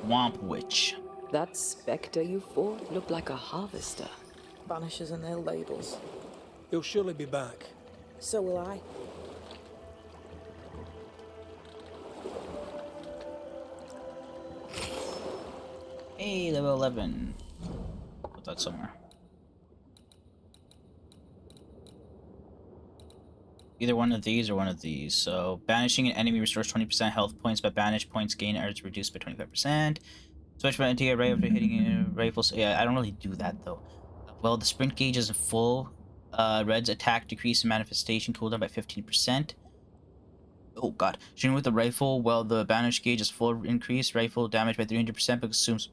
Swamp Witch. That spectre you fought looked like a harvester. Banishers and their labels. He'll surely be back. So will I. Hey, level 11. Put that somewhere. Either one of these or one of these. So, banishing an enemy restores 20% health points, but banished points gain are reduced by 25%. Switch from Antea right after hitting a rifle. So, yeah, I don't really do that though. Well, the sprint gauge is full. Red's attack decrease manifestation cooldown by 15%. Oh god. Shooting with the rifle, while the banished gauge is full increase, rifle damage by 300% but consumes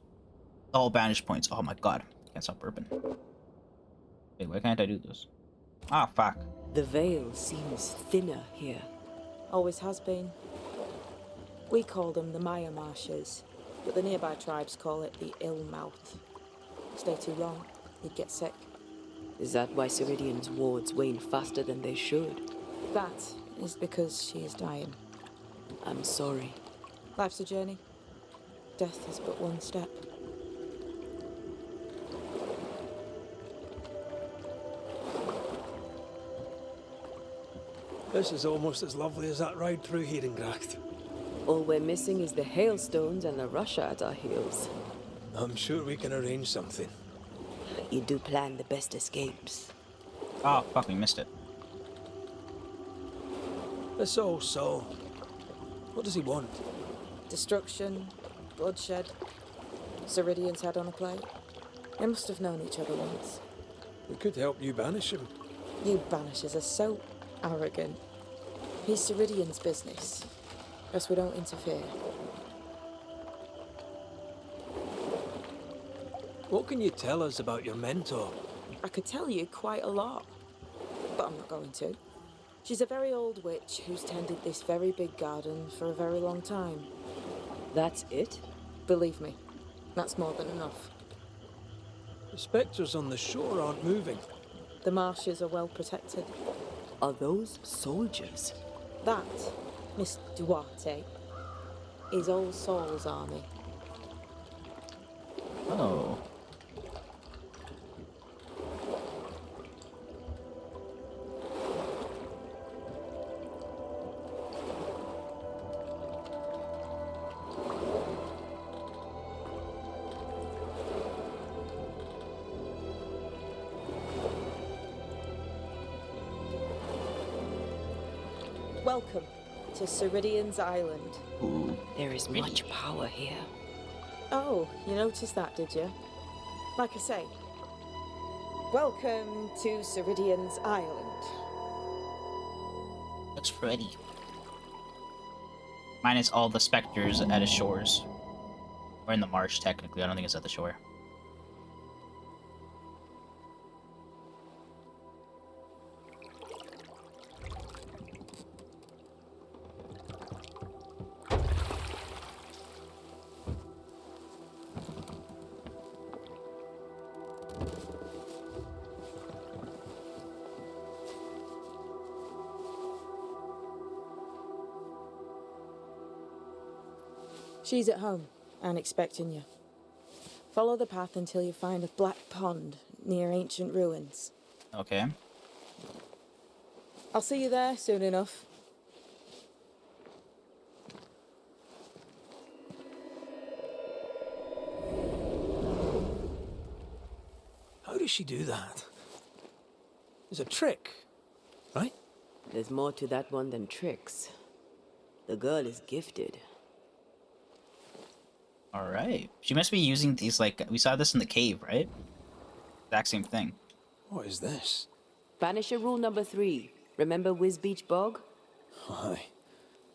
all banished points. Oh my god. Can't stop burping. Wait, why can't I do this? Ah, fuck. The veil seems thinner here. Always has been. We call them the Maya Marshes, but the nearby tribes call it the Ill Mouth. Stay too long, you'd get sick. Is that why Siridean's wards wane faster than they should? That is because she is dying. I'm sorry. Life's a journey. Death is but one step. This is almost as lovely as that ride through Herengracht. All we're missing is the hailstones and the Russia at our heels. I'm sure we can arrange something. You do plan the best escapes. Oh, fuck, we missed it. This old soul. What does he want? Destruction, bloodshed, Siridean's head on a plate. They must have known each other once. We could help you banish him. You Banishers are so arrogant. He's Siridean's business. Guess we don't interfere. What can you tell us about your mentor? I could tell you quite a lot, but I'm not going to. She's a very old witch who's tended this very big garden for a very long time. That's it? Believe me, that's more than enough. The spectres on the shore aren't moving. The marshes are well protected. Are those soldiers? That, Miss Duarte, is All Souls' army. Oh. Welcome to Siridean's Island. Ooh. There is much power here. Oh, you noticed that, did you? Like I say, welcome to Siridean's Island. Looks pretty. Minus all the specters at its shores. Or in the marsh, technically. I don't think it's at the shore. She's at home and expecting you. Follow the path until you find a black pond near ancient ruins. Okay. I'll see you there soon enough. How does she do that? It's a trick, right? There's more to that one than tricks. The girl is gifted. Alright. She must be using these, like, we saw this in the cave, right? Exact same thing. What is this? Banisher rule number 3. Remember Whiz Beach Bog? Aye.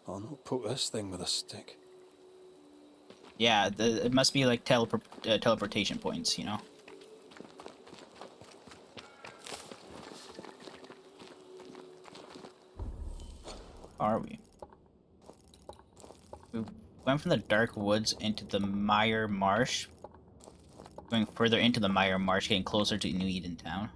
I'll not poke this thing with a stick. Yeah, it must be like teleportation points, you know? Are we? We went from the dark woods into the Mire Marsh. Going further into the Mire Marsh, getting closer to New Eden Town.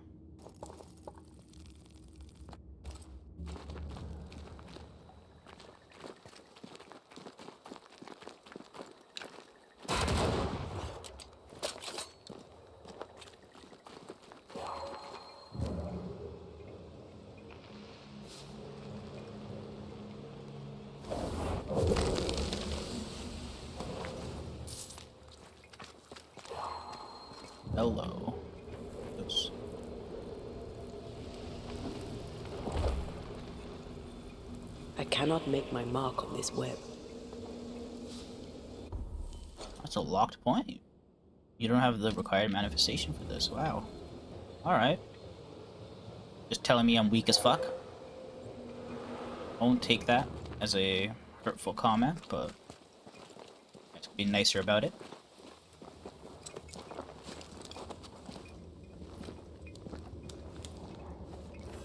Hello. Oops. I cannot make my mark on this web. That's a locked point. You don't have the required manifestation for this. Wow. Alright. Just telling me I'm weak as fuck. I won't take that as a hurtful comment, but let's be nicer about it.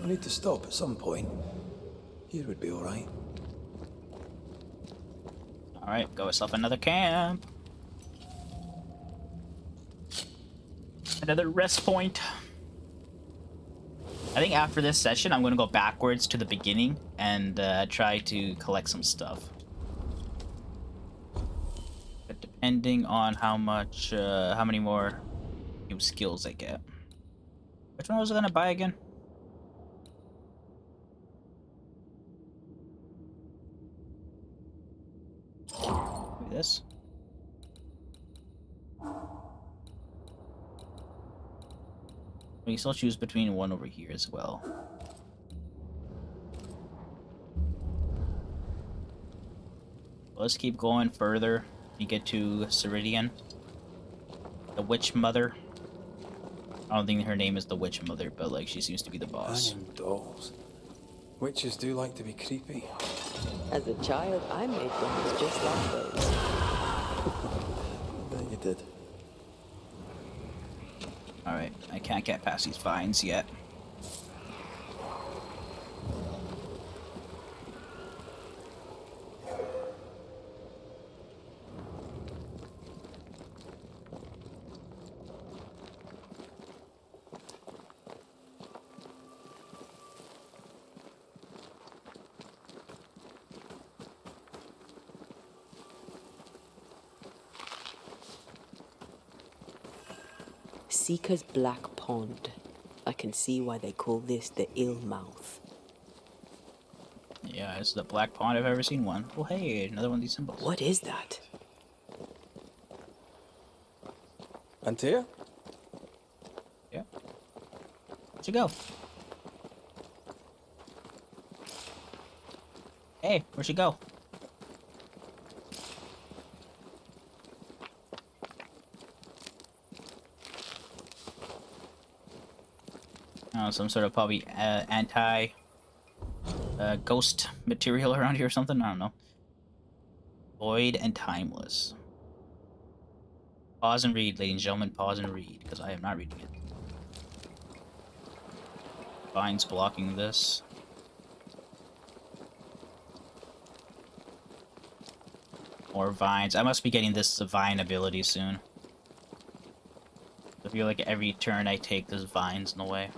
I need to stop at some point. Here would be alright. Alright, go yourself another camp. Another rest point. I think after this session, I'm going to go backwards to the beginning and try to collect some stuff. But depending on how many more new skills I get. Which one was I going to buy again? Maybe this. We can still choose between one over here as well. Let's keep going further. You get to Siridean. The Witch Mother. I don't think her name is the Witch Mother, but like she seems to be the boss. Hanging dolls. Witches do like to be creepy. As a child, I made dolls just like those. I bet you did. Alright, I can't get past these vines yet. Seeker's Black Pond. I can see why they call this the Ill Mouth. Yeah, this is the black pond I've ever seen one. Oh hey, another one of these symbols. What is that? Antea? Yeah. Where'd you go? Hey, where'd she go? Oh, some sort of probably anti ghost material around here or something. I don't know. Void and timeless. Pause and read, ladies and gentlemen. Pause and read, because I am not reading it. Vines blocking this. More vines. I must be getting this vine ability soon. I feel like every turn I take, there's vines in the way.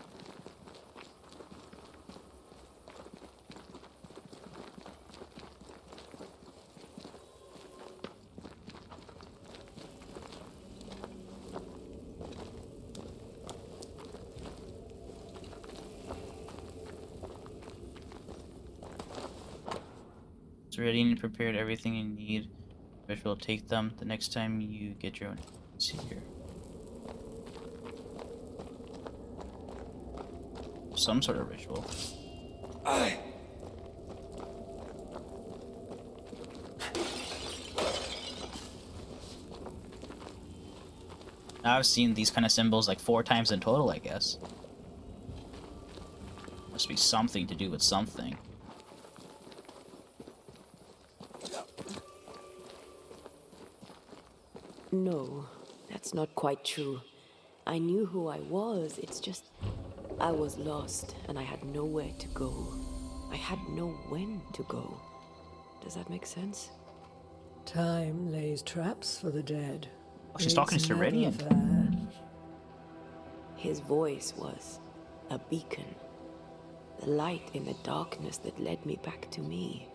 Siridean prepared everything you need. Ritual, take them the next time you get your own. Let's see here. Some sort of ritual. Aye. Now I've seen these kind of symbols like 4 times in total, I guess. Must be something to do with something. No, that's not quite true. I knew who I was, it's just I was lost and I had nowhere to go. I had no when to go. Does that make sense? Time lays traps for the dead. Oh, she's talking to never Siridean. fair. His voice was a beacon. The light in the darkness that led me back to me.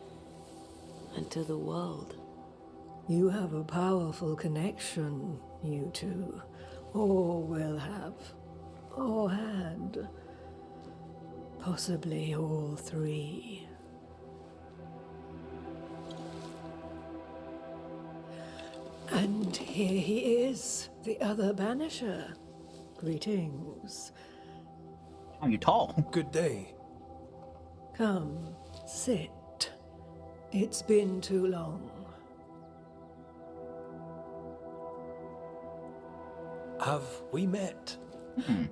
And to the world. You have a powerful connection, you two. Or will have. Or had. Possibly all 3. And here he is, the other Banisher. Greetings. Oh, you tall. Good day. Come, sit. It's been too long. Have we met?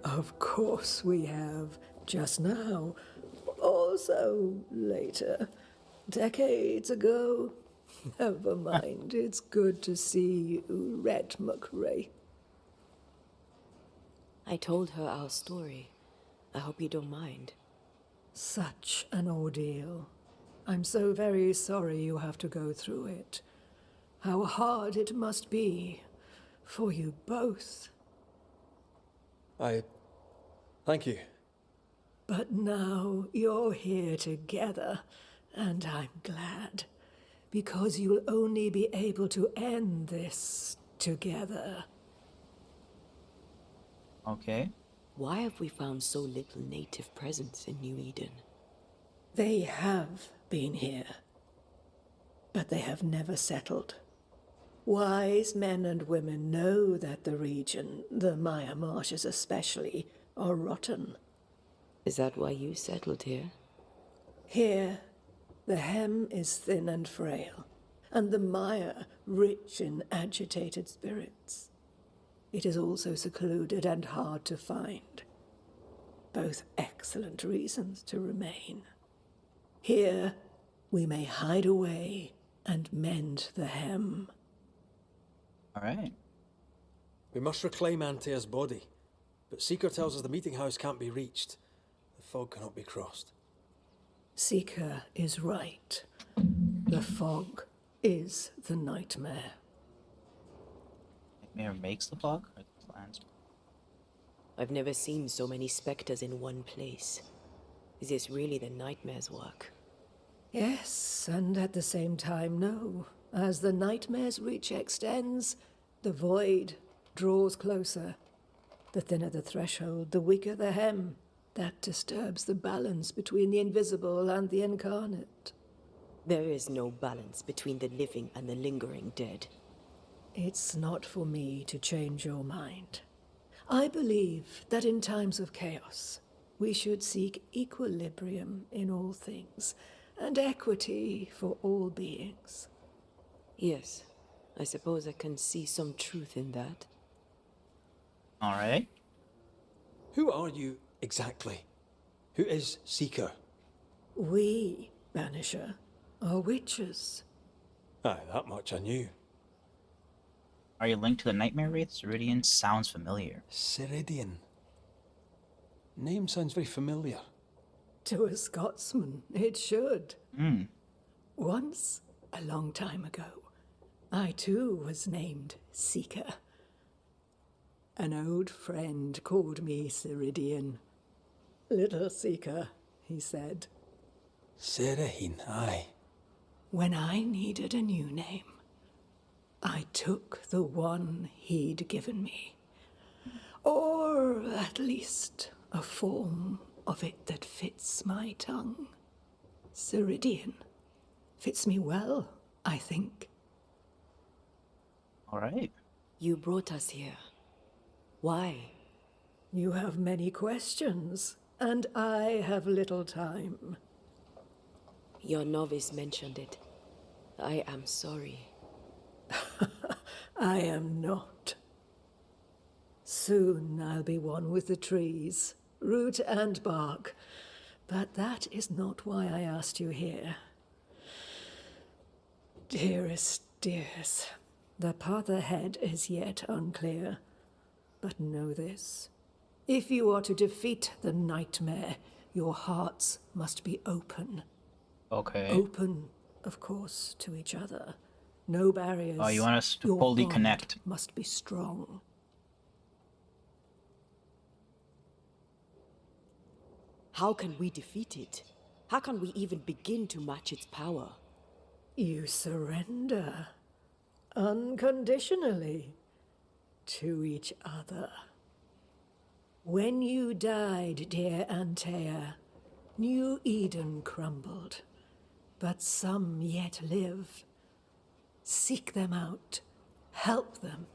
Of course we have. Just now. Also later. Decades ago. Never mind. It's good to see you, Red McRae. I told her our story. I hope you don't mind. Such an ordeal. I'm so very sorry you have to go through it. How hard it must be for you both. Thank you. But now you're here together, and I'm glad. Because you'll only be able to end this together. Okay. Why have we found so little native presence in New Eden? They have been here, but they have never settled. Wise men and women know that the region, the Maya Marshes especially, are rotten. Is that why you settled here? Here, the hem is thin and frail, and the Maya rich in agitated spirits. It is also secluded and hard to find. Both excellent reasons to remain. Here, we may hide away and mend the hem. All right. We must reclaim Antea's body, but Seeker tells us the meeting house can't be reached. The fog cannot be crossed. Seeker is right. The fog is the nightmare. Nightmare makes the fog, or the plans? I've never seen so many specters in one place. Is this really the nightmare's work? Yes, and at the same time, no. As the nightmare's reach extends, the void draws closer. The thinner the threshold, the weaker the hem. That disturbs the balance between the invisible and the incarnate. There is no balance between the living and the lingering dead. It's not for me to change your mind. I believe that in times of chaos, we should seek equilibrium in all things, and equity for all beings. Yes, I suppose I can see some truth in that. All right. Who are you exactly? Who is Seeker? We, Banisher, are witches. Aye, that much I knew. Are you linked to the Nightmare Wraith? Siridean sounds familiar. Siridean. Name sounds very familiar. To a Scotsman, it should. Hmm. Once, a long time ago, I too was named Seeker. An old friend called me Siridean. Little Seeker, he said. Siridean, aye. When I needed a new name, I took the one he'd given me. Or at least a form of it that fits my tongue. Siridean. Fits me well, I think. All right. You brought us here. Why? You have many questions, and I have little time. Your novice mentioned it. I am sorry. I am not. Soon I'll be one with the trees, root and bark. But that is not why I asked you here. Dearest dears, the path ahead is yet unclear. But know this. If you are to defeat the nightmare, your hearts must be open. Okay. Open, of course, to each other. No barriers. Oh, you want us to Your fully bond connect. must be strong. How can we defeat it? How can we even begin to match its power? You surrender unconditionally to each other. When you died, dear Antea, New Eden crumbled, but some yet live. Seek them out. Help them.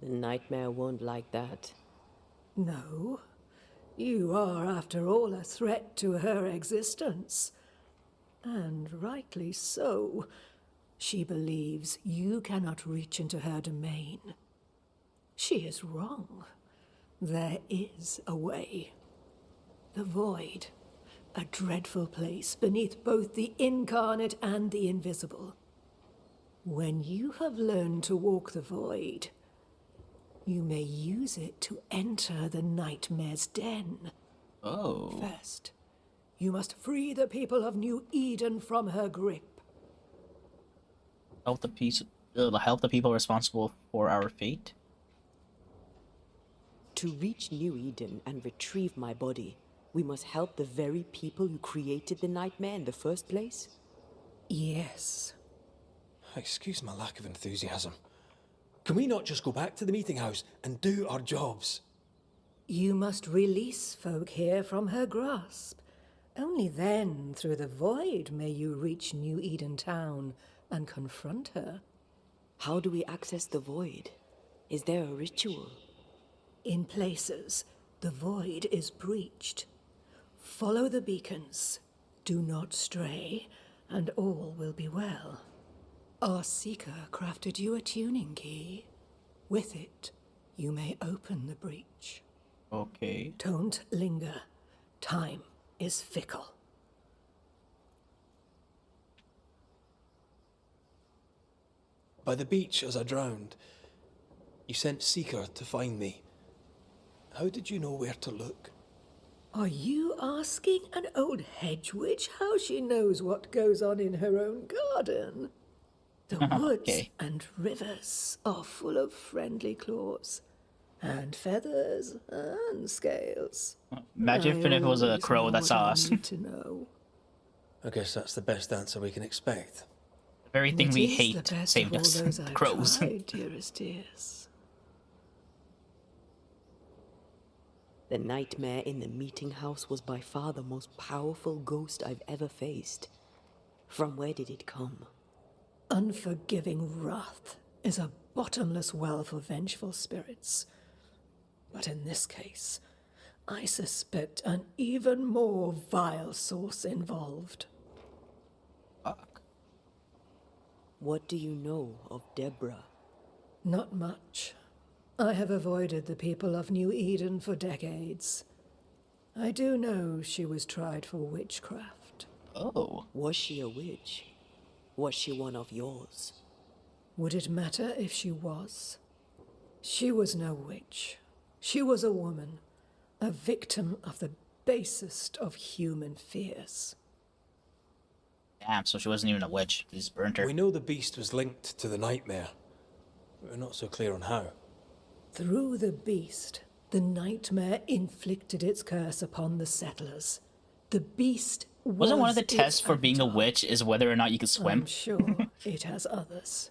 The nightmare won't like that. No. You are, after all, a threat to her existence. And rightly so. She believes you cannot reach into her domain. She is wrong. There is a way. The void. A dreadful place beneath both the incarnate and the invisible. When you have learned to walk the void, you may use it to enter the nightmare's den. Oh. First, you must free the people of New Eden from her grip. Help the people responsible for our fate. To reach New Eden and retrieve my body, we must help the very people who created the nightmare in the first place? Yes. Excuse my lack of enthusiasm. Can we not just go back to the meeting house and do our jobs? You must release folk here from her grasp. Only then, through the void, may you reach New Eden Town and confront her. How do we access the void? Is there a ritual? In places, the void is breached. Follow the beacons. Do not stray, and all will be well. Our seeker crafted you a tuning key. With it, you may open the breach. Okay. Don't linger. Time is fickle. By the beach as I drowned, you sent Seeker to find me. How did you know where to look? Are you asking an old hedge witch how she knows what goes on in her own garden? The woods Okay. and rivers are full of friendly claws, and feathers and scales. Imagine if it was a always crow know that what saw I us. need to know. I guess that's the best answer we can expect. The very thing It we is the hate best saved of all us. those I've Crows. tried, dearest dears. The nightmare in the meeting house was by far the most powerful ghost I've ever faced. From where did it come? Unforgiving wrath is a bottomless well for vengeful spirits. But in this case, I suspect an even more vile source involved. Fuck. What do you know of Deborah? Not much. I have avoided the people of New Eden for decades. I do know she was tried for witchcraft. Oh. Was she a witch? Was she one of yours? Would it matter if she was? She was no witch. She was a woman, a victim of the basest of human fears. Damn, so she wasn't even a witch. They just burnt her. We know the beast was linked to the nightmare, but we're not so clear on how. Through the beast, the nightmare inflicted its curse upon the settlers. The beast Wasn't one of the its tests for being a avatar. witch is whether or not you could swim? I'm sure it has others.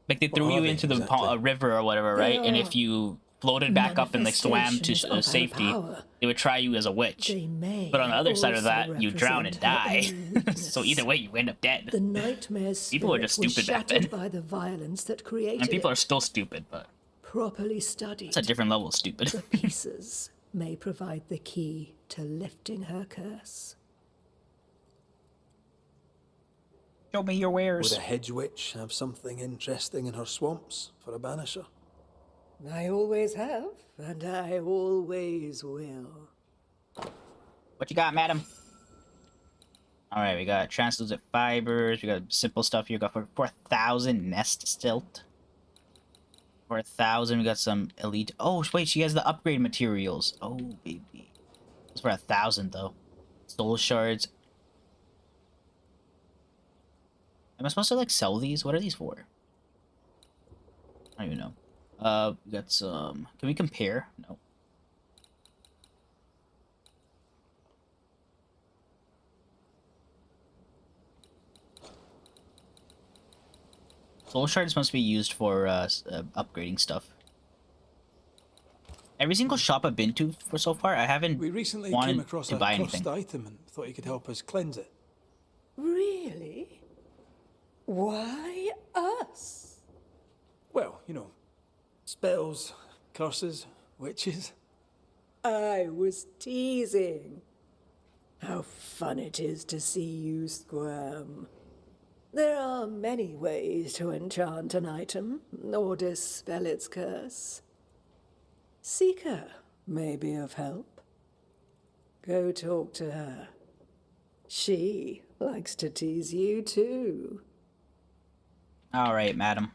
Like they threw What you are they into the exactly? river or whatever, They right? And are if you floated back up and like swam to manifestations of her safety, power. they would try you as a witch. They may But on the other side of also that, you drown and represent her die. own weakness. So either way, you end up dead. The nightmare's People were spirit just was stupid back shattered then. by the violence that created And people it. are still stupid, but Properly studied, it's a different level of stupid. the pieces may provide the key to lifting her curse. Show me your wares. Would a hedge witch have something interesting in her swamps for a banisher? I always have, and I always will. What you got, madam? Alright, we got translucent fibers, we got simple stuff here, we got for 4,000 nest stilt. For 1,000, we got some elite. Oh, wait, she has the upgrade materials. Oh, baby. It's for 1,000, though. Soul shards. Am I supposed to, like, sell these? What are these for? I don't even know. We got some. Can we compare? No. Soul shards must be used for upgrading stuff. Every single shop I've been to for so far, I haven't We recently wanted came across to a buy cursed anything. item and thought you could help us cleanse it. Really? Why us? Well, you know, spells, curses, witches. I was teasing. How fun it is to see you squirm. There are many ways to enchant an item or dispel its curse. Seeker may be of help. Go talk to her. She likes to tease you too. All right, madam.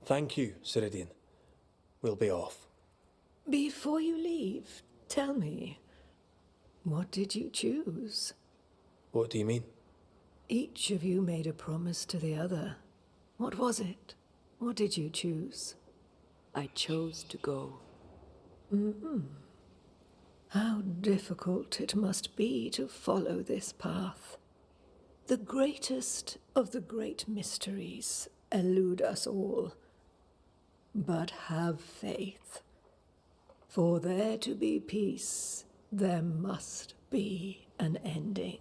Thank you, Siridean. We'll be off. Before you leave, tell me, what did you choose? What do you mean? Each of you made a promise to the other. What was it? What did you choose? I chose to go. How difficult it must be to follow this path. The greatest of the great mysteries elude us all. But have faith. For there to be peace, there must be an ending.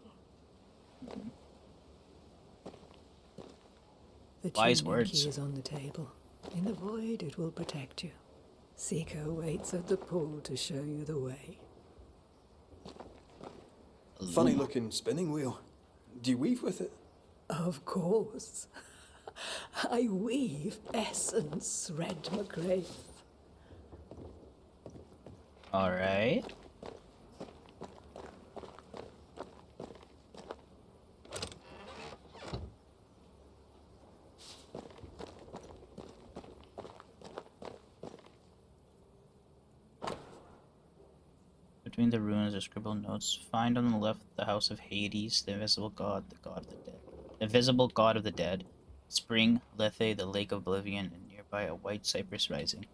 The Wise tuning words. key is on the table. In the void, it will protect you. Seeker waits at the pool to show you the way. Funny looking spinning wheel. Do you weave with it? Of course. I weave essence, Red McGrath. All right. Between the ruins are scribbled notes. Find on the left the house of Hades, the invisible god, the god of the dead. The invisible god of the dead. Spring, Lethe, the lake of oblivion, and nearby a white cypress rising.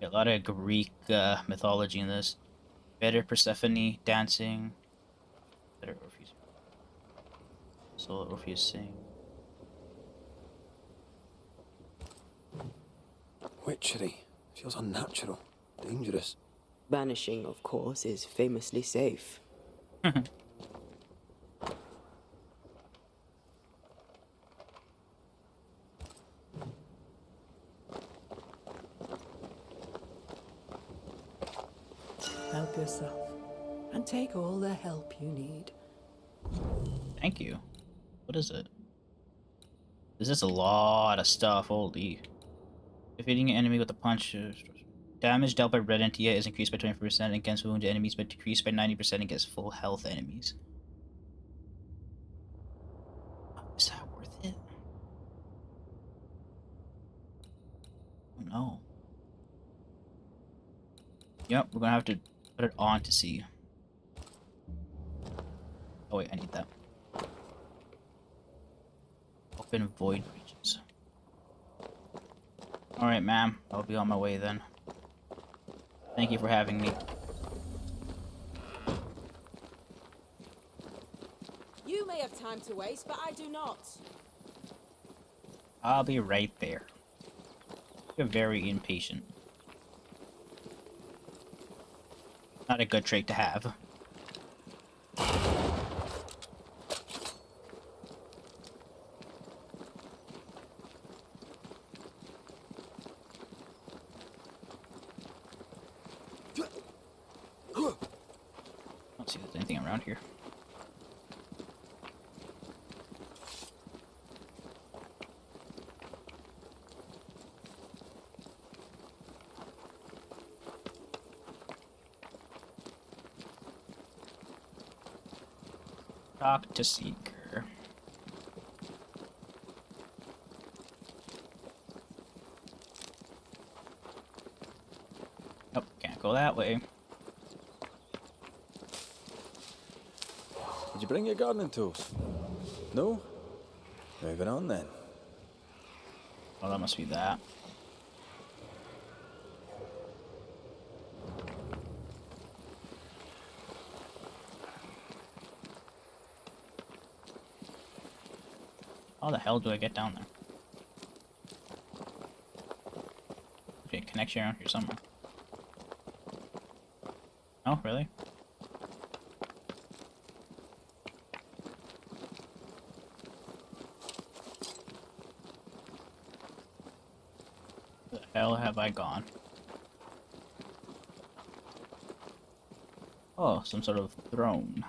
A lot of Greek mythology in this. Better Persephone dancing. Better Orpheus. Soul Orpheus sing. Witchery. Feels unnatural. Dangerous. Banishing, of course, is famously safe. Help yourself, and take all the help you need. Thank you. What is it? This is a lot of stuff, holy. Defeating an enemy with a punch. Damage dealt by red Antea is increased by 20% against wounded enemies, but decreased by 90% against full health enemies. Is that worth it? Oh no. Yep, we're gonna have to put it on to see. Oh wait, I need that. Open void regions. Alright, ma'am. I'll be on my way then. Thank you for having me. You may have time to waste, but I do not. I'll be right there. You're very impatient. Not a good trait to have. Don't see if there's anything around here. Talk to Seeker. Nope, can't go that way. Did you bring your gardening tools? No? Moving on then. Oh, that must be that. How the hell do I get down there? Okay, connection around here somewhere. Oh, really? Who the hell have I gone? Oh, some sort of throne.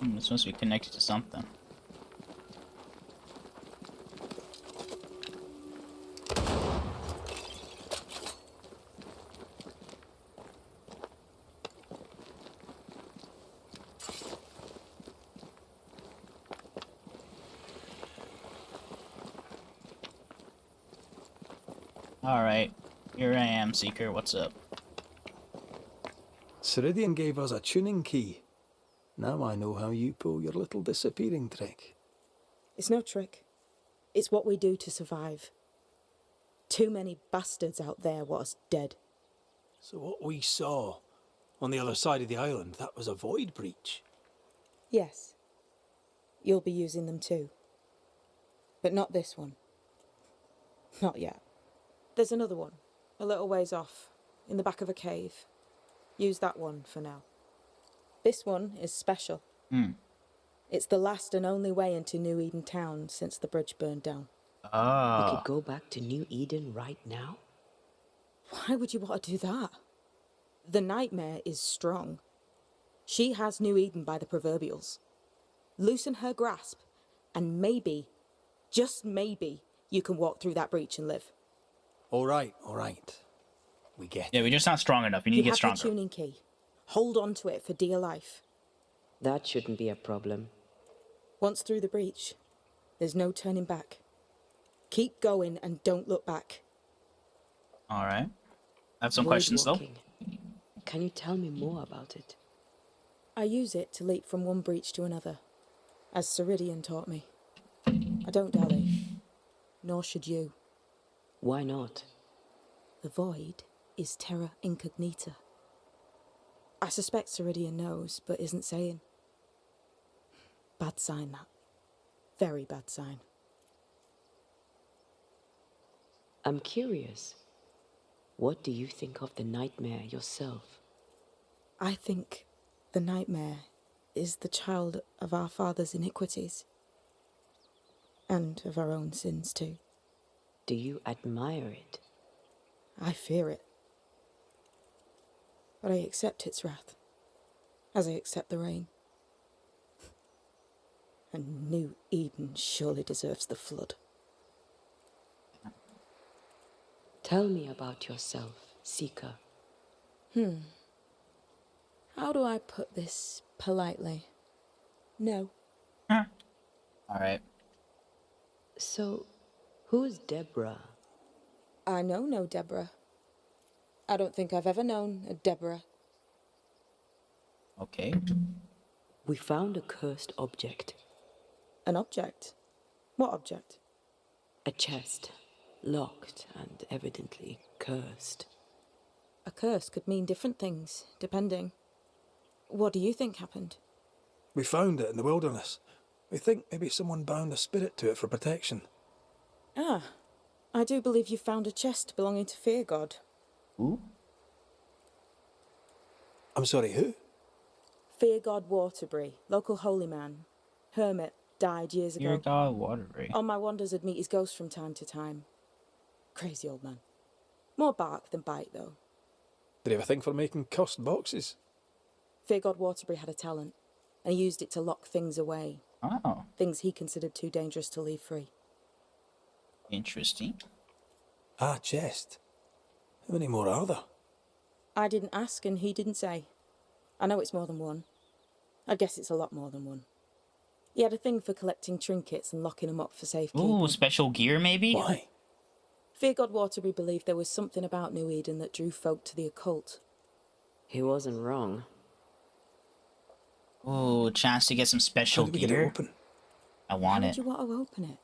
This must be connected to something. Alright, here I am, Seeker. What's up? Siridean gave us a tuning key. Now I know how you pull your little disappearing trick. It's no trick. It's what we do to survive. Too many bastards out there want us dead. So what we saw on the other side of the island, that was a void breach. Yes. You'll be using them too. But not this one. Not yet. There's another one, a little ways off, in the back of a cave. Use that one for now. This one is special. It's the last and only way into New Eden town since the bridge burned down. We Ah. could go back to New Eden right now? Why would you want to do that? The nightmare is strong. She has New Eden by the proverbials. Loosen her grasp, and maybe, just maybe, you can walk through that breach and live. All right. We get Yeah, we're just not strong enough. We need to get You have stronger. the tuning key. Hold on to it for dear life. That shouldn't be a problem. Once through the breach, there's no turning back. Keep going and don't look back. Alright. I have some Void questions, though. walking. Can you tell me more about it? I use it to leap from one breach to another, as Siridean taught me. I don't dally, nor should you. Why not? The void is terra incognita. I suspect Siridean knows, but isn't saying. Bad sign, that. Very bad sign. I'm curious. What do you think of the nightmare yourself? I think the nightmare is the child of our father's iniquities. And of our own sins, too. Do you admire it? I fear it. But I accept its wrath, as I accept the rain. And New Eden surely deserves the flood. Tell me about yourself, Seeker. How do I put this politely? No. Alright. So, who's Deborah? I know no Deborah. I don't think I've ever known a Deborah. Okay. We found a cursed object. An object? What object? A chest, locked and evidently cursed. A curse could mean different things, depending. What do you think happened? We found it in the wilderness. We think maybe someone bound a spirit to it for protection. Ah, I do believe you found a chest belonging to Fear God. Ooh. I'm sorry, who? Fear God Waterbury, local holy man. Hermit, died years ago. Dear God, Waterbury. On my wanders, I'd meet his ghost from time to time. Crazy old man. More bark than bite, though. Did he have a thing for making cursed boxes? Fear God Waterbury had a talent, and he used it to lock things away. Oh, Things he considered too dangerous to leave free. interesting. Ah, chest. How many more are there? I didn't ask, and he didn't say. I know it's more than one. I guess it's a lot more than one. He had a thing for collecting trinkets and locking them up for safekeeping. Ooh, special gear, maybe? Why? Fear God Waterbury believed there was something about New Eden that drew folk to the occult. He wasn't wrong. Ooh, chance to get some special How do we get it gear. open? I How want would it. you want to open it?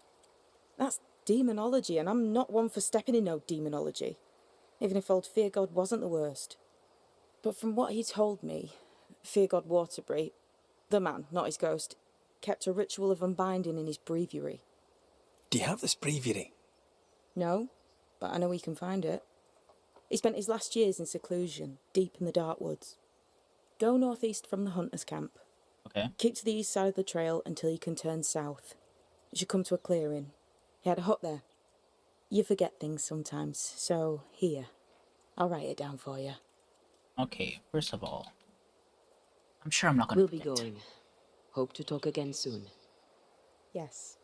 That's demonology, and I'm not one for stepping in no demonology, even if old Fear God wasn't the worst. But from what he told me, Fear God Waterbury, the man, not his ghost, kept a ritual of unbinding in his breviary. Do you have this breviary? No, but I know he can find it. He spent his last years in seclusion, deep in the dark woods. Go northeast from the hunters' camp. Okay. Keep to the east side of the trail until you can turn south. You should come to a clearing. He had a hut there. You forget things sometimes, so here. I'll write it down for you. Okay, first of all, I'm sure I'm not gonna We'll be forget. going. Hope to talk again soon. Yes.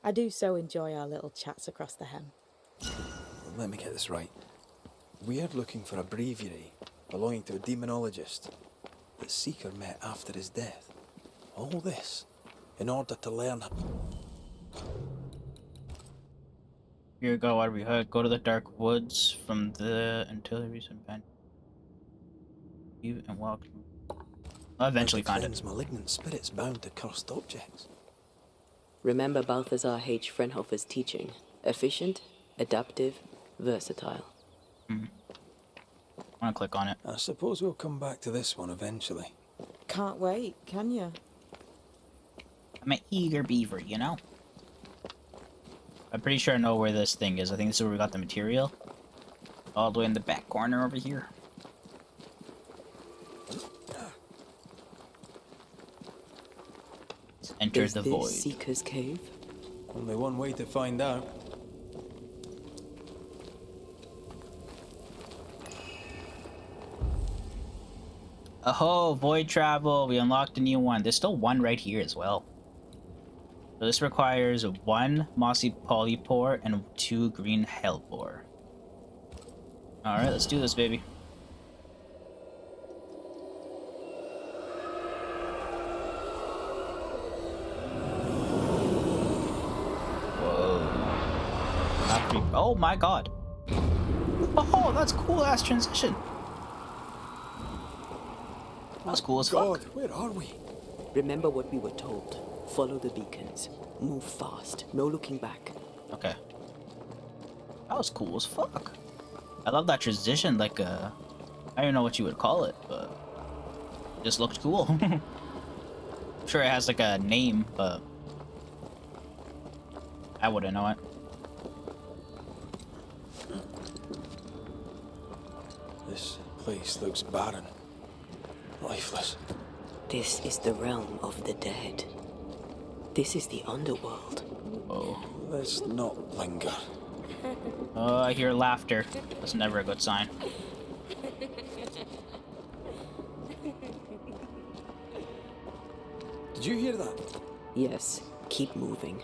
I do so enjoy our little chats across the hem. Let me get this right. We're looking for a breviary belonging to a demonologist that Seeker met after his death. All this in order to learn. Here you go, what do we heard? Go to the dark woods from the until the recent band. You and walk. I'll eventually How to find it. cleanse malignant spirits bound to cursed objects. Remember Balthazar H. Frenhofer's teaching. Efficient, adaptive, versatile. I want to click on it. I suppose we'll come back to this one eventually. Can't wait, can you? I'm an eager beaver, you know? I'm pretty sure I know where this thing is. I think this is where we got the material. All the way in the back corner over here. Let's enter Is the this void. Seeker's Cave? Only one way to find out. Oh, void travel. We unlocked a new one. There's still one right here as well. So this requires 1 mossy polypore and 2 green hellebore. Alright, let's do this, baby. Whoa. Not creep. Oh my god. Oh, that's cool ass transition. That's cool as fuck. God, where are we? Remember what we were told. Follow the beacons. Move fast. No looking back. Okay. That was cool as fuck. I love that transition, like I don't even know what you would call it, but it just looked cool. I'm sure it has like a name, but I wouldn't know it. This place looks barren. Lifeless. This is the realm of the dead. This is the underworld. Oh. Let's not linger. Oh, I hear laughter. That's never a good sign. Did you hear that? Yes, keep moving.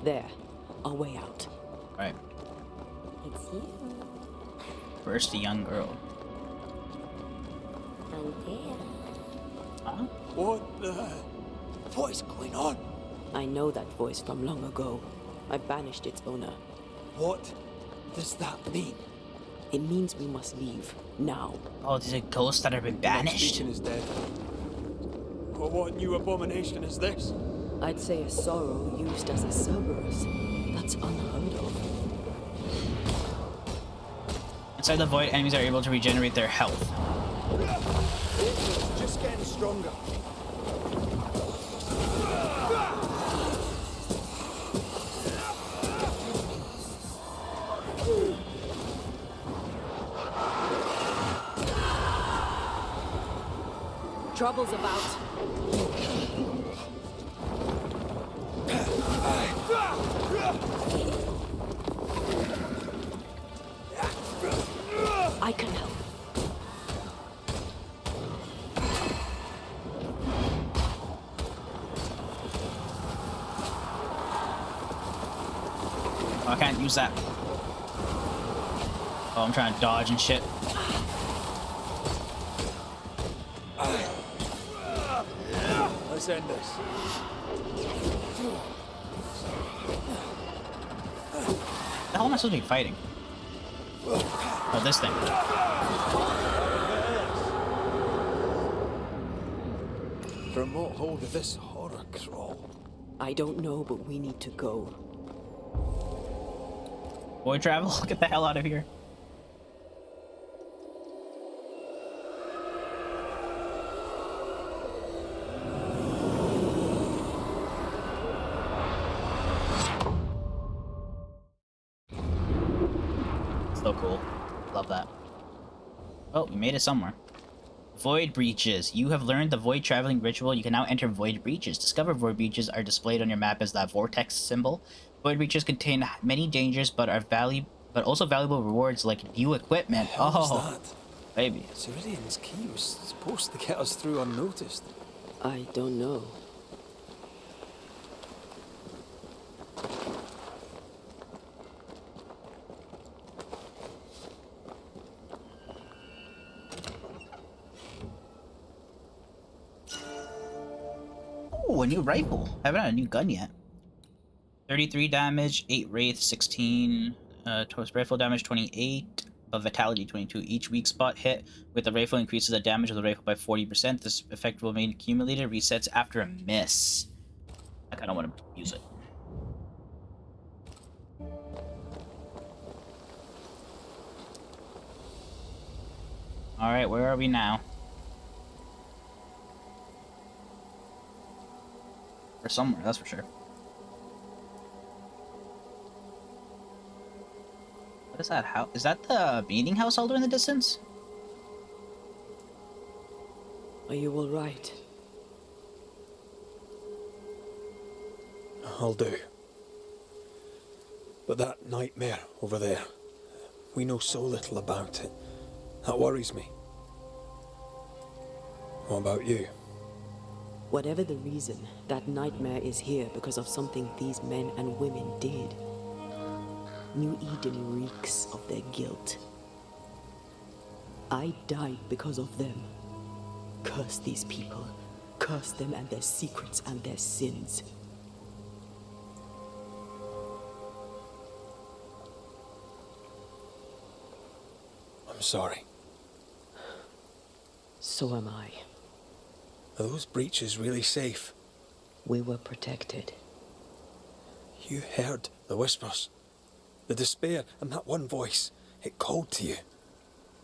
There, our way out. Right. It's you, First, the young girl. Antea. Huh? What is going on? I know that voice from long ago. I banished its owner. What does that mean? It means we must leave, now. Oh, these are ghosts that have been banished. Is dead. Well, what new abomination is this? I'd say a sorrow used as a Cerberus. That's unheard of. Inside the void, enemies are able to regenerate their health. It's just getting stronger. Trouble's about. I can help. Oh, I can't use that. Oh, I'm trying to dodge and shit. Let's end this. The hell am I supposed to be fighting? Oh, this thing. From what hold of this horror crawl? I don't know, but we need to go. Void travel, get the hell out of here. cool. Love that. Oh, we made it somewhere. Void breaches. You have learned the void traveling ritual. You can now enter void breaches. Discover void breaches are displayed on your map as that vortex symbol. Void breaches contain many dangers, but also valuable rewards like new equipment. What was Oh, that? baby. Siridean's key was supposed to get us through unnoticed. I don't know. Ooh, a new rifle. Haven't had a new gun yet. 33 damage, 8 wraith, 16 toast rifle damage, 28, but vitality 22. Each weak spot hit with the rifle increases the damage of the rifle by 40%. This effect will remain accumulated, resets after a miss. I kind of want to use it. Alright, where are we now? Or somewhere, that's for sure. What is that house? Is that the meeting house all the way in the distance? Are you all right? I'll do. But that nightmare over there, we know so little about it. That worries me. What about you? Whatever the reason, that nightmare is here because of something these men and women did. New Eden reeks of their guilt. I died because of them. Curse these people. Curse them and their secrets and their sins. I'm sorry. So am I. Are those breaches really safe? We were protected. You heard the whispers, the despair, and that one voice. It called to you.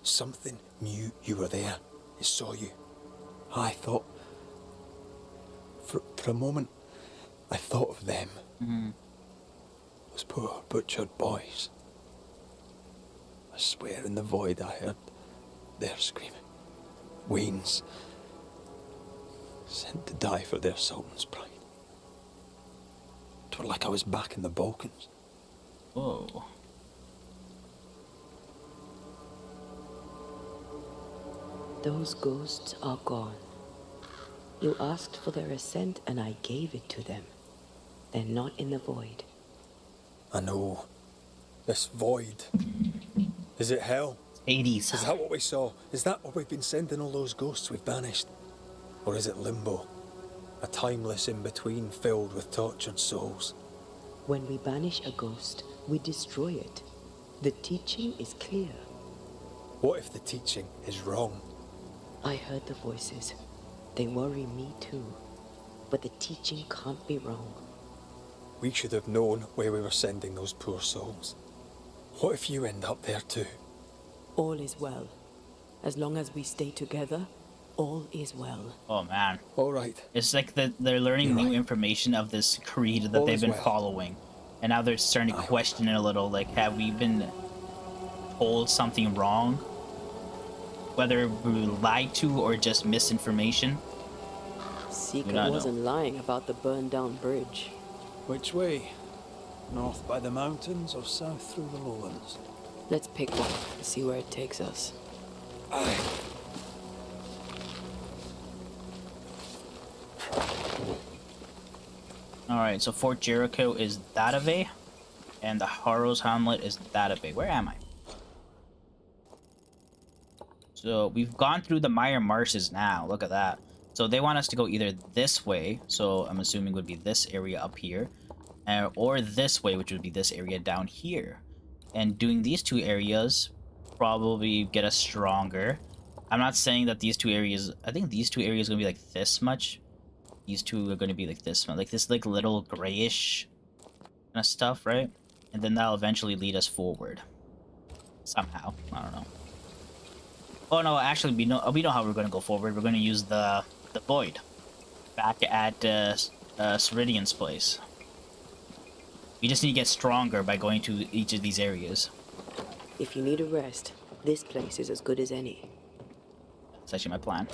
Something knew you were there. It saw you. I thought... For a moment, I thought of them. Those poor butchered boys. I swear in the void I heard their screaming. Wains. Sent to die for their sultan's pride. It was like I was back in the Balkans. Whoa. Those ghosts are gone. You asked for their ascent and I gave it to them. They're not in the void. I know. This void. Is it hell? 80s. Is that what we saw? Is that what we've been sending all those ghosts we've banished? Or is it limbo? A timeless in-between filled with tortured souls? When we banish a ghost, we destroy it. The teaching is clear. What if the teaching is wrong? I heard the voices. They worry me too. But the teaching can't be wrong. We should have known where we were sending those poor souls. What if you end up there too? All is well. As long as we stay together, all is well. Oh man. All right. It's like they're learning You're new right. information of this creed that All they've is been well. following. And now they're starting to question it a little, like, have we been told something wrong? Whether we were lied to or just misinformation? Seeker not know. wasn't lying about the burned down bridge. Which way? North by the mountains or south through the lowlands? Let's pick one and see where it takes us. Aye. Alright, so Fort Jericho is that way, and the Harrow's Hamlet is that way. Where am I? So we've gone through the Meyer Marshes now. Look at that. So they want us to go either this way, so I'm assuming would be this area up here, or this way, which would be this area down here. And doing these two areas probably get us stronger. I'm not saying that these two areas, I think these two areas are gonna be like this much. These two are gonna be like this one, like this like little grayish kind of stuff, right? And then that'll eventually lead us forward. Somehow, I don't know. Oh no, actually we know how we're gonna go forward. We're gonna use the void back at Siridean's place. We just need to get stronger by going to each of these areas. If you need a rest, this place is as good as any. That's actually my plan.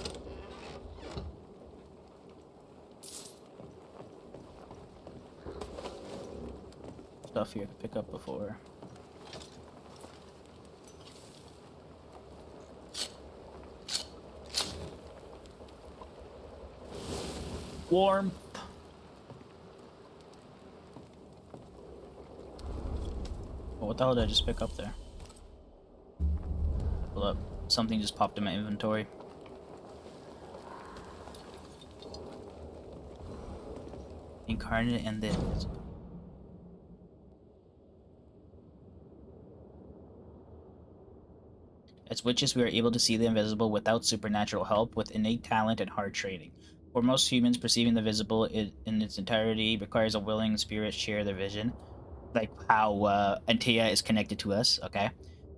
Stuff here to pick up before. Warm. Oh, what the hell did I just pick up there? Hold up. Something just popped in my inventory. Incarnate and the invisible. As witches, we are able to see the invisible without supernatural help, with innate talent and hard training. For most humans, perceiving the visible in its entirety requires a willing spirit share their vision, like how Antea is connected to us, okay?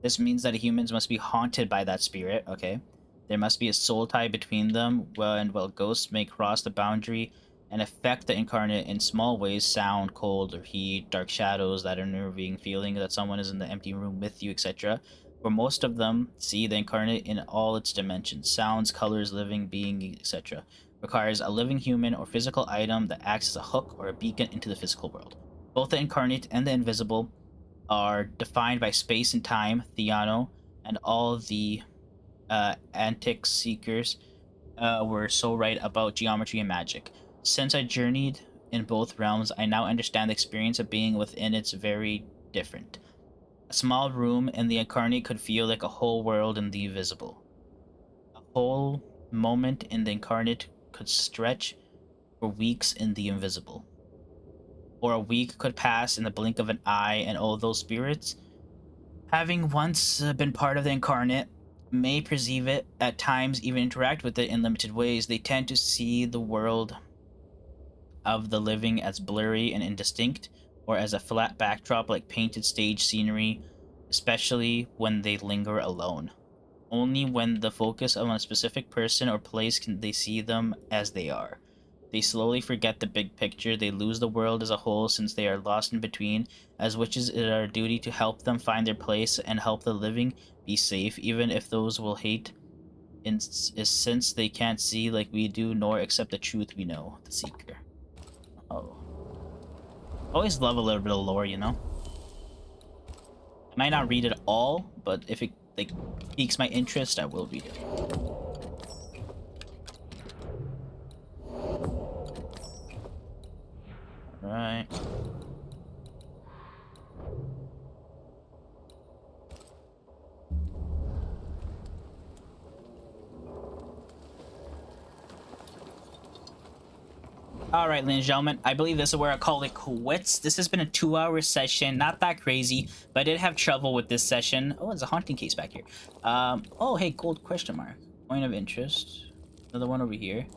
This means that humans must be haunted by that spirit, okay? There must be a soul tie between them, while ghosts may cross the boundary and affect the incarnate in small ways: sound, cold, or heat, dark shadows, that unnerving feeling that someone is in the empty room with you, etc. For most of them, see the incarnate in all its dimensions: sounds, colors, living being, etc. Requires a living human or physical item that acts as a hook or a beacon into the physical world. Both the incarnate and the invisible are defined by space and time, Theano, and all the antique seekers were so right about geometry and magic. Since I journeyed in both realms, I now understand the experience of being within it's very different. A small room in the incarnate could feel like a whole world in the invisible. A whole moment in the incarnate could stretch for weeks in the invisible. Or a week could pass in the blink of an eye, and all those spirits, having once been part of the incarnate, may perceive it, at times even interact with it in limited ways. They tend to see the world of the living as blurry and indistinct, or as a flat backdrop like painted stage scenery, especially when they linger alone. Only when the focus on a specific person or place can they see them as they are. They slowly forget the big picture. They lose the world as a whole since they are lost in between. As witches, it is our duty to help them find their place and help the living be safe, even if those will hate, since they can't see like we do, nor accept the truth we know, the Seeker. Oh. Always love a little bit of lore, you know? I might not read it all, but if it like piques my interest, I will read it. Right. Alright, ladies and gentlemen, I believe this is where I call it quits. This has been a 2-hour session, not that crazy, but I did have trouble with this session. Oh, there's a haunting case back here. Oh, hey, gold question mark. Point of interest. Another one over here.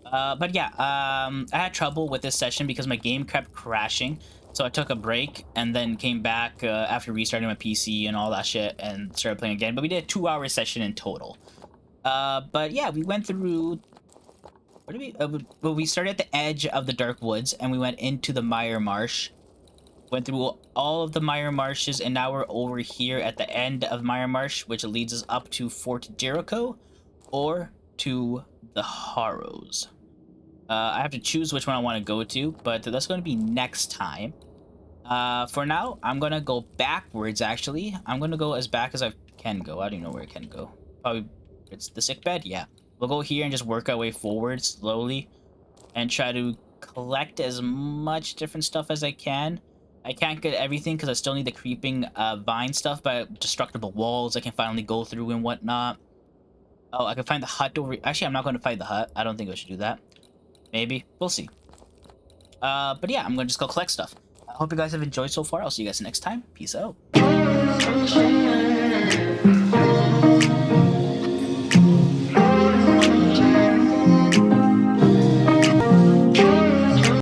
But yeah, I had trouble with this session because my game kept crashing. So I took a break and then came back after restarting my PC and all that shit and started playing again. But we did a 2-hour session in total. But yeah, we went through... Where did we... well, we started at the edge of the Dark Woods and we went into the Mire Marsh. Went through all of the Mire Marshes and now we're over here at the end of Mire Marsh, which leads us up to Fort Jericho or to the Harrows. I have to choose which one I want to go to, but that's going to be next time. For now, I'm going to go backwards, actually. I'm going to go as back as I can go. I don't even know where I can go. Probably it's the sick bed? Yeah. We'll go here and just work our way forward slowly and try to collect as much different stuff as I can. I can't get everything because I still need the creeping vine stuff, but destructible walls I can finally go through and whatnot. Oh, I can find the hut over... Actually, I'm not going to find the hut. I don't think I should do that. Maybe. We'll see. But yeah, I'm going to just go collect stuff. I hope you guys have enjoyed so far. I'll see you guys next time. Peace out.